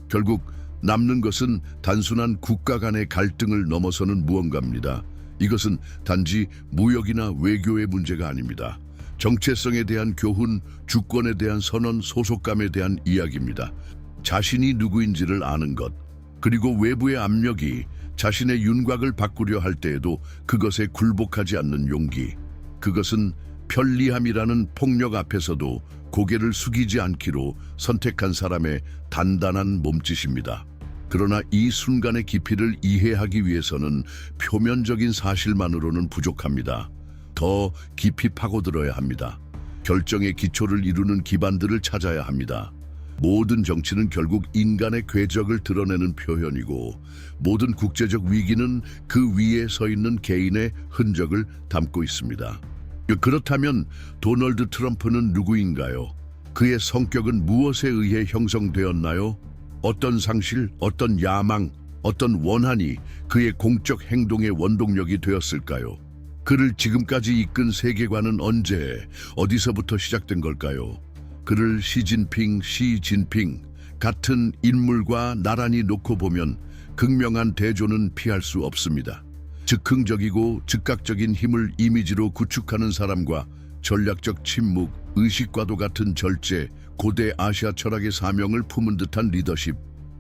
결국 남는 것은 단순한 국가 간의 갈등을 넘어서는 무언가입니다. 이것은 단지 무역이나 외교의 문제가 아닙니다. 정체성에 대한 교훈, 주권에 대한 선언, 소속감에 대한 이야기입니다. 자신이 누구인지를 아는 것, 그리고 외부의 압력이 자신의 윤곽을 바꾸려 할 때에도 그것에 굴복하지 않는 용기. 그것은 편리함이라는 폭력 앞에서도 고개를 숙이지 않기로 선택한 사람의 단단한 몸짓입니다. 그러나 이 순간의 깊이를 이해하기 위해서는 표면적인 사실만으로는 부족합니다. 더 깊이 파고들어야 합니다. 결정의 기초를 이루는 기반들을 찾아야 합니다. 모든 정치는 결국 인간의 궤적을 드러내는 표현이고, 모든 국제적 위기는 그 위에 서 있는 개인의 흔적을 담고 있습니다. 그렇다면 도널드 트럼프는 누구인가요? 그의 성격은 무엇에 의해 형성되었나요? 어떤 상실, 어떤 야망, 어떤 원한이 그의 공적 행동의 원동력이 되었을까요? 그를 지금까지 이끈 세계관은 언제, 어디서부터 시작된 걸까요? 그를 시진핑 같은 인물과 나란히 놓고 보면 극명한 대조는 피할 수 없습니다. 즉흥적이고 즉각적인 힘을 이미지로 구축하는 사람과 전략적 침묵, 의식과도 같은 절제, 고대 아시아 철학의 사명을 품은 듯한 리더십.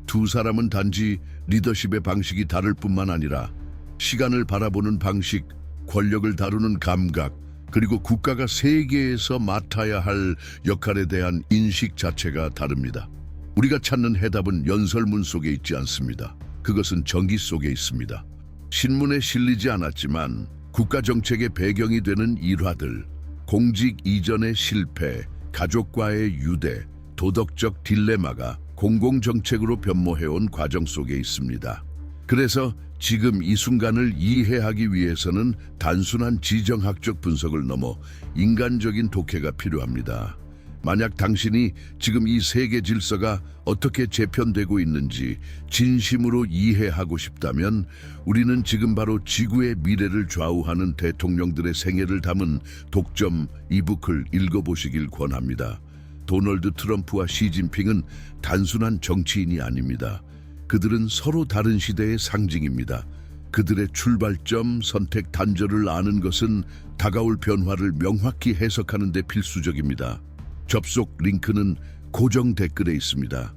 두 사람은 단지 리더십의 방식이 다를 뿐만 아니라 시간을 바라보는 방식, 권력을 다루는 감각, 그리고 국가가 세계에서 맡아야 할 역할에 대한 인식 자체가 다릅니다. 우리가 찾는 해답은 연설문 속에 있지 않습니다. 그것은 정기 속에 있습니다. 신문에 실리지 않았지만 국가 정책의 배경이 되는 일화들, 공직 이전의 실패, 가족과의 유대, 도덕적 딜레마가 공공정책으로 변모해온 과정 속에 있습니다. 그래서 지금 이 순간을 이해하기 위해서는 단순한 지정학적 분석을 넘어 인간적인 독해가 필요합니다. 만약 당신이 지금 이 세계 질서가 어떻게 재편되고 있는지 진심으로 이해하고 싶다면, 우리는 지금 바로 지구의 미래를 좌우하는 대통령들의 생애를 담은 독점 이북을 읽어보시길 권합니다. 도널드 트럼프와 시진핑은 단순한 정치인이 아닙니다. 그들은 서로 다른 시대의 상징입니다. 그들의 출발점, 선택 단절을 아는 것은 다가올 변화를 명확히 해석하는 데 필수적입니다. 접속 링크는 고정 댓글에 있습니다.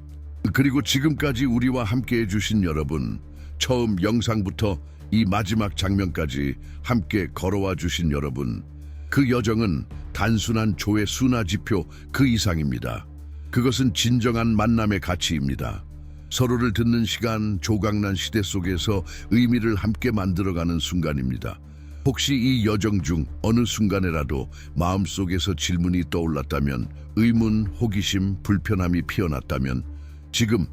그리고 지금까지 우리와 함께 해주신 여러분, 처음 영상부터 이 마지막 장면까지 함께 걸어와 주신 여러분, 그 여정은 단순한 조회수나 지표 그 이상입니다. 그것은 진정한 만남의 가치입니다. 서로를 듣는 시간, 조각난 시대 속에서 의미를 함께 만들어가는 순간입니다. 혹시 이 여정 중 어느 순간에라도 마음속에서 질문이 떠올랐다면, 의문, 호기심, 불편함이 피어났다면 지금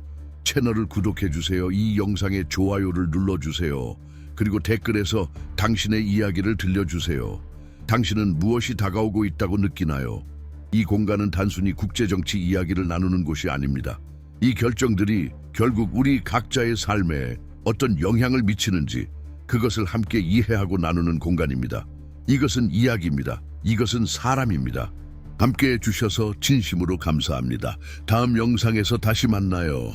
채널을 구독해주세요. 이 영상에 좋아요를 눌러주세요. 그리고 댓글에서 당신의 이야기를 들려주세요. 당신은 무엇이 다가오고 있다고 느끼나요? 이 공간은 단순히 국제정치 이야기를 나누는 곳이 아닙니다. 이 결정들이 결국 우리 각자의 삶에 어떤 영향을 미치는지, 그것을 함께 이해하고 나누는 공간입니다. 이것은 이야기입니다. 이것은 사람입니다. 함께 해주셔서 진심으로 감사합니다. 다음 영상에서 다시 만나요.